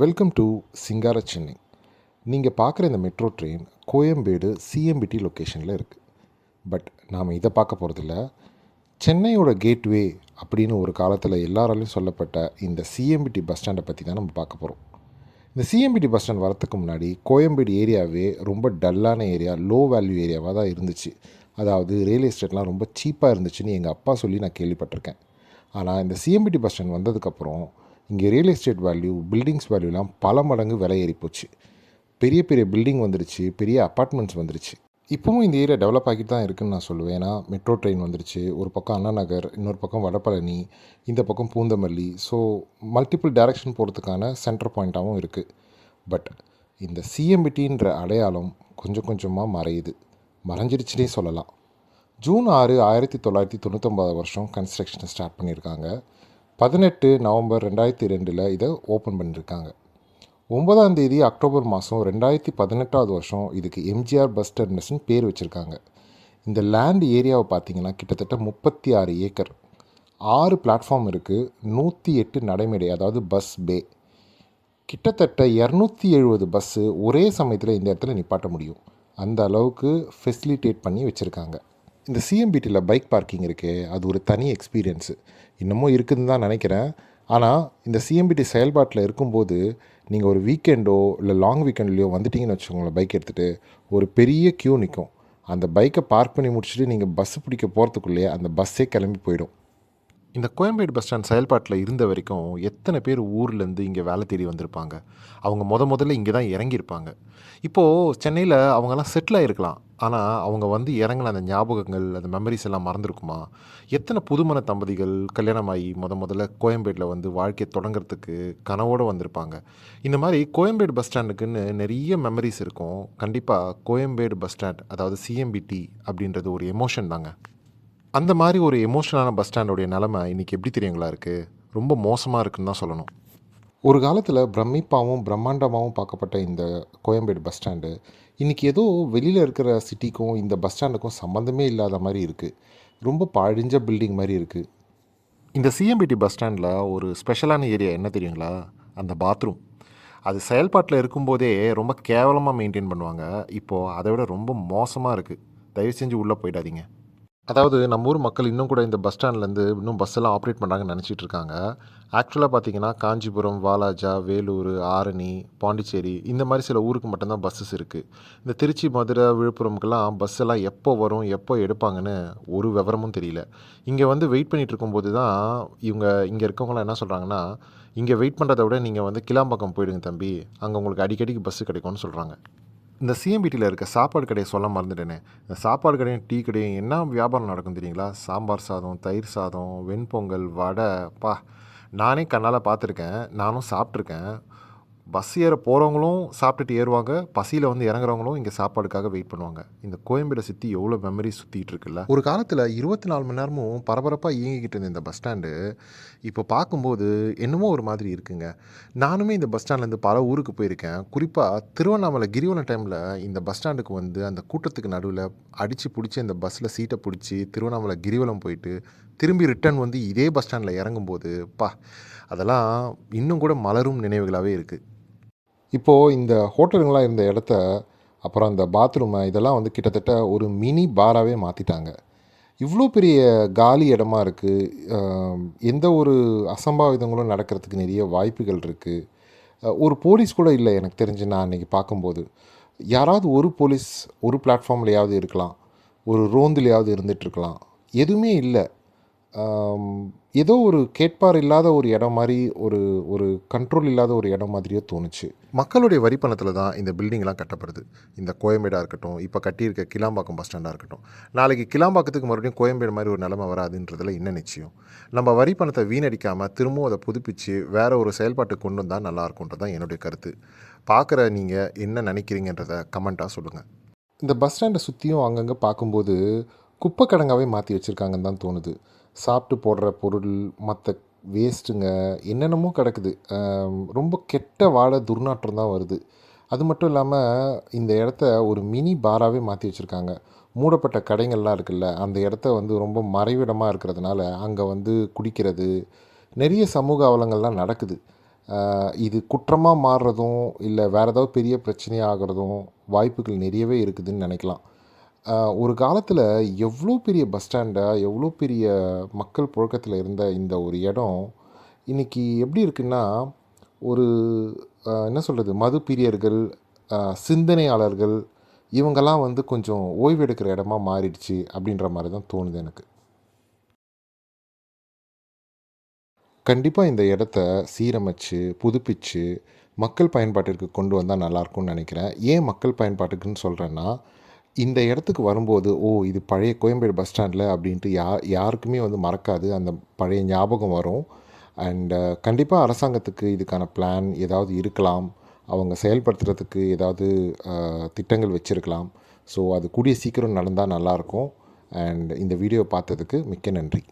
Welcome to சிங்கார சென்னை. நீங்கள் பார்க்குற இந்த மெட்ரோ ட்ரெயின் கோயம்பேடு சிஎம்பிடி லொக்கேஷனில் இருக்குது. பட் நாம் இதை பார்க்க போகிறதில்ல. சென்னையோட கேட்வே அப்படின்னு ஒரு காலத்தில் எல்லாராலையும் சொல்லப்பட்ட இந்த சிஎம்பிடி பஸ் ஸ்டாண்டை பற்றி தான் நம்ம பார்க்க போகிறோம். இந்த சிஎம்பிடி பஸ் ஸ்டாண்ட் வரத்துக்கு முன்னாடி கோயம்பேடு ஏரியாவே ரொம்ப டல்லான ஏரியா, லோ வேல்யூ ஏரியாவாக தான் இருந்துச்சு. அதாவது ரியல் எஸ்டேட்லாம் ரொம்ப சீப்பாக இருந்துச்சுன்னு எங்கள் அப்பா சொல்லி நான் கேள்விப்பட்டிருக்கேன். ஆனால் இந்த சிஎம்பிடி பஸ் ஸ்டாண்ட் வந்ததுக்கப்புறம் இங்கே ரியல் எஸ்டேட் வேல்யூ, பில்டிங்ஸ் வேல்யூலாம் பல மடங்கு விலை ஏறி போச்சு. பெரிய பெரிய பில்டிங் வந்துருச்சு, பெரிய அப்பார்ட்மெண்ட்ஸ் வந்துருச்சு. இப்போவும் இந்த ஏரியா டெவலப் ஆகிட்டு தான் இருக்குதுன்னு நான் சொல்லுவேன். ஏன்னா மெட்ரோ ட்ரெயின் வந்துருச்சு. ஒரு பக்கம் அண்ணா நகர், இன்னொரு பக்கம் வடபழனி, இந்த பக்கம் பூந்தமல்லி. ஸோ மல்டிபிள் டைரக்ஷன் போகிறதுக்கான சென்டர் பாயிண்ட்டாகவும் இருக்குது. பட் இந்த சிஎம்பிடின்ற அடையாளம் கொஞ்சம் கொஞ்சமாக மறையுது, மறைஞ்சிருச்சுனே சொல்லலாம். ஜூன் 6, 1999 கன்ஸ்ட்ரக்ஷனை ஸ்டார்ட் பண்ணியிருக்காங்க. 18 நவம்பர் 2002 இதை ஓப்பன் பண்ணியிருக்காங்க. 9ஆம் தேதி அக்டோபர் மாதம் 2018 இதுக்கு எம்ஜிஆர் பஸ் டெர்மினஸ்னு பேர் வச்சுருக்காங்க. இந்த லேண்ட் ஏரியாவை பார்த்திங்கன்னா கிட்டத்தட்ட 36 ஏக்கர், 6 பிளாட்ஃபார்ம் இருக்குது, 108 நடைமேடை, அதாவது பஸ் பே. கிட்டத்தட்ட 270 பஸ்ஸு ஒரே சமயத்தில் இந்த இடத்துல நிப்பாட்ட முடியும். அந்த அளவுக்கு ஃபெசிலிட்டேட் பண்ணி வச்சுருக்காங்க. இந்த சிஎம்பிடியில் பைக் பார்க்கிங் இருக்கே, அது ஒரு தனி எக்ஸ்பீரியன்ஸு. இன்னமும் இருக்குதுன்னு தான் நினைக்கிறேன். ஆனால் இந்த சிஎம்பிடி செயல்பாட்டில் இருக்கும்போது நீங்கள் ஒரு வீக்கெண்டோ இல்லை லாங் வீக்கெண்ட்லேயோ வந்துட்டிங்கன்னு வச்சுக்கோங்களேன், பைக் எடுத்துகிட்டு ஒரு பெரிய க்யூ நிற்கும். அந்த பைக்கை பார்க் பண்ணி முடிச்சுட்டு நீங்கள் பஸ்ஸு பிடிக்க போகிறதுக்குள்ளேயே அந்த பஸ்ஸே கிளம்பி போயிடும். இந்த கோயம்பேடு பஸ் ஸ்டாண்ட் செயல்பாட்டில் இருந்த வரைக்கும் எத்தனை பேர் ஊர்லேருந்து இங்கே வேலை தேடி வந்திருப்பாங்க. அவங்க முதல்ல இங்கே தான் இறங்கியிருப்பாங்க. இப்போது சென்னையில் அவங்கெல்லாம் செட்டில் ஆகிருக்கலாம். ஆனால் அவங்க வந்து இறங்கின அந்த ஞாபகங்கள், அந்த மெமரிஸ் எல்லாம் மறந்துருக்குமா? எத்தனை புதுமண தம்பதிகள் கல்யாணமாகி முதல்ல கோயம்பேடில் வந்து வாழ்க்கையை தொடங்கிறதுக்கு கனவோடு வந்திருப்பாங்க. இந்த மாதிரி கோயம்பேடு பஸ் ஸ்டாண்டுக்குன்னு நிறைய மெமரிஸ் இருக்கும். கண்டிப்பாக கோயம்பேடு பஸ் ஸ்டாண்ட், அதாவது சிஎம்பிடி அப்படின்றது ஒரு எமோஷன் தாங்க. அந்த மாதிரி ஒரு எமோஷனலான பஸ் ஸ்டாண்டோடைய நிலமை இன்றைக்கி எப்படி தெரியுங்களா இருக்குது? ரொம்ப மோசமாக இருக்குன்னு தான் சொல்லணும். ஒரு காலத்தில் பிரமிப்பாகவும் பிரம்மாண்டமாகவும் பார்க்கப்பட்ட இந்த கோயம்பேடு பஸ் ஸ்டாண்டு இன்றைக்கி ஏதோ வெளியில் இருக்கிற சிட்டிக்கும் இந்த பஸ் ஸ்டாண்டுக்கும் சம்மந்தமே இல்லாத மாதிரி இருக்குது. ரொம்ப பழிஞ்ச பில்டிங் மாதிரி இருக்குது. இந்த சிஎம்பிடி பஸ் ஸ்டாண்டில் ஒரு ஸ்பெஷலான ஏரியா என்ன தெரியுங்களா? அந்த பாத்ரூம். அது செயல்பாட்டில் இருக்கும்போதே ரொம்ப கேவலமாக மெயின்டைன் பண்ணுவாங்க. இப்போது அதை விட ரொம்ப மோசமாக இருக்குது. தயவு செஞ்சு உள்ளே போயிடாதீங்க. அதாவது நம்ம ஊர் மக்கள் இன்னும் கூட இந்த பஸ் ஸ்டாண்ட்லேருந்து இன்னும் பஸ் எல்லாம் ஆப்ரேட் பண்ணுறாங்கன்னு நினச்சிட்டு இருக்காங்க. ஆக்சுவலாக பார்த்தீங்கன்னா காஞ்சிபுரம், வாலாஜா, வேலூர், ஆரணி, பாண்டிச்சேரி இந்த மாதிரி சில ஊருக்கு மட்டும்தான் பஸ்ஸஸ் இருக்குது. இந்த திருச்சி, மதுரை, விழுப்புரமுக்கெல்லாம் பஸ் எல்லாம் எப்போ வரும், எப்போ எடுப்பாங்கன்னு ஒரு விவரமும் தெரியல. இங்கே வந்து வெயிட் பண்ணிகிட்டு இருக்கும்போது தான் இங்கே இருக்கவங்களாம் என்ன சொல்கிறாங்கன்னா, இங்கே வெயிட் பண்ணுறதை விட நீங்கள் வந்து கிளாம்பாக்கம் போயிடுங்க தம்பி, அங்கே உங்களுக்கு அடிக்கடிக்கு பஸ்ஸு கிடைக்கும்னு சொல்கிறாங்க. இந்த சிஎம்பிடியில் இருக்க சாப்பாடு கடையை சொல்ல மறந்துட்டேனே. இந்த சாப்பாடு கடையும் டீ கடையும் என்ன வியாபாரம் நடக்கும் தெரியுங்களா? சாம்பார் சாதம், தயிர் சாதம், வெண்பொங்கல், வடை. நானே கண்ணால் பார்த்துருக்கேன், நானும் சாப்பிட்ருக்கேன். பஸ் ஏற போகிறவங்களும் சாப்பிட்டுட்டு ஏறுவாங்க, பசியில் வந்து இறங்குறவங்களும் இங்கே சாப்பாடுக்காக வெயிட் பண்ணுவாங்க. இந்த கோயம்பேடை சுற்றி எவ்வளோ மெமரி சுற்றிட்டு இருக்குல்ல. ஒரு காலத்தில் 24 மணி நேரமும் பரபரப்பாக இயங்கிக்கிட்டு இருந்த இந்த பஸ் ஸ்டாண்டு இப்போ பார்க்கும்போது என்னமோ ஒரு மாதிரி இருக்குங்க. நானுமே இந்த பஸ் ஸ்டாண்ட்லேருந்து பல ஊருக்கு போயிருக்கேன். குறிப்பாக திருவண்ணாமலை கிரிவலம் டைமில் இந்த பஸ் ஸ்டாண்டுக்கு வந்து அந்த கூட்டத்துக்கு நடுவில் அடித்து பிடிச்சி அந்த பஸ்ஸில் சீட்டை பிடிச்சி திருவண்ணாமலை கிரிவலம் போயிட்டு திரும்பி ரிட்டர்ன் வந்து இதே பஸ் ஸ்டாண்டில் இறங்கும்போது அதெல்லாம் இன்னும் கூட மலரும் நினைவுகளாகவே இருக்குது. இப்போது இந்த ஹோட்டலுங்களாம் இருந்த இடத்த, அப்புறம் அந்த பாத்ரூமை இதெல்லாம் வந்து கிட்டத்தட்ட ஒரு மினி பாராகவே மாற்றிட்டாங்க. இவ்வளோ பெரிய காலி இடமா இருக்குது. எந்த ஒரு அசம்பாவிதங்களும் நடக்கிறதுக்கு நிறைய வாய்ப்புகள் இருக்குது. ஒரு போலீஸ் கூட இல்லை எனக்கு தெரிஞ்சு. நான் அன்றைக்கி பார்க்கும்போது யாராவது ஒரு போலீஸ் ஒரு பிளாட்ஃபார்ம்லையாவது இருக்கலாம், ஒரு ரோந்துலையாவது இருந்துகிட்ருக்கலாம். எதுவுமே இல்லை. ஏதோ ஒரு கேட்பார் இல்லாத ஒரு இடம் மாதிரி, ஒரு ஒரு கண்ட்ரோல் இல்லாத ஒரு இடம் மாதிரியே தோணுச்சு. மக்களுடைய வரி பணத்தில் தான் இந்த பில்டிங்லாம் கட்டப்படுது. இந்த கோயம்பேடாக இருக்கட்டும், இப்போ கட்டியிருக்க கிளாம்பாக்கம் பஸ் ஸ்டாண்டாக இருக்கட்டும். நாளைக்கு கிளாம்பாக்கத்துக்கு மறுபடியும் கோயம்பேடு மாதிரி ஒரு நிலைமை வராதுன்றதில் என்ன நிச்சயம்? நம்ம வரி பணத்தை வீணடிக்காமல் திரும்பவும் அதை புதுப்பித்து வேறு ஒரு செயல்பாட்டுக்கு கொண்டு வந்தால் நல்லாயிருக்குன்றது தான் என்னுடைய கருத்து. பார்க்குற நீங்கள் என்ன நினைக்கிறீங்கன்றதை கமெண்ட்டாக சொல்லுங்கள். இந்த பஸ் ஸ்டாண்டை சுற்றியும் அங்கங்கே பார்க்கும்போது குப்பை கிடங்காவே மாற்றி வச்சுருக்காங்கன்னு தான் தோணுது. சாப்பிட்டு போடுற பொருள், மற்ற வேஸ்ட்டுங்க என்னென்னமோ கிடக்குது. ரொம்ப கெட்ட வாடை, துர்நாற்றம் தான் வருது. அது மட்டும் இல்லாமல் இந்த இடத்த ஒரு மினி பாராகவே மாற்றி வச்சுருக்காங்க. மூடப்பட்ட கடைகள்லாம் இருக்குல்ல, அந்த இடத்த வந்து ரொம்ப மறைவிடமாக இருக்கிறதுனால அங்கே வந்து குடிக்கிறது, நிறைய சமூக அவலங்கள்லாம் நடக்குது. இது குற்றமாக மாறுறதும் இல்லை வேறு ஏதாவது பெரிய பிரச்சனையாகிறதும் வாய்ப்புகள் நிறையவே இருக்குதுன்னு நினைக்கலாம். ஒரு காலத்தில் எவ்வளோ பெரிய பஸ் ஸ்டாண்டா, எவ்வளோ பெரிய மக்கள் புழக்கத்தில் இருந்த இந்த ஒரு இடம், இன்றைக்கி எப்படி இருக்குன்னா, ஒரு என்ன சொல்கிறது, மது பிரியர்கள், சிந்தனையாளர்கள் இவங்கெல்லாம் வந்து கொஞ்சம் ஓய்வு எடுக்கிற இடமா மாறிடுச்சு அப்படின்ற மாதிரி தான் தோணுது எனக்கு. கண்டிப்பாக இந்த இடத்த சீரமைச்சு, புதுப்பிச்சு, மக்கள் பயன்பாட்டிற்கு கொண்டு வந்தா நல்லாயிருக்கும்னு நெனைக்கிறேன். ஏன் மக்கள் பயன்பாட்டுக்குன்னு சொல்றேன்னா, இந்த இடத்துக்கு வரும்போது, "ஓ! இது பழைய கோயம்பேடு பஸ் ஸ்டாண்ட்ல" அப்படின்ட்டு யாருக்குமே வந்து மறக்காது. அந்த பழைய ஞாபகம் வரும். அண்ட் கண்டிப்பா அரசாங்கத்துக்கு இதுக்கான பிளான் ஏதாவது இருக்கலாம். அவங்க செயல்படுத்துறதுக்கு ஏதாவது திட்டங்கள் வச்சிருக்கலாம். ஸோ, அது கூடிய சீக்கிரம் நடந்தா நல்லாயிருக்கும். அண்ட் இந்த வீடியோ பார்த்ததுக்கு மிக்க நன்றி.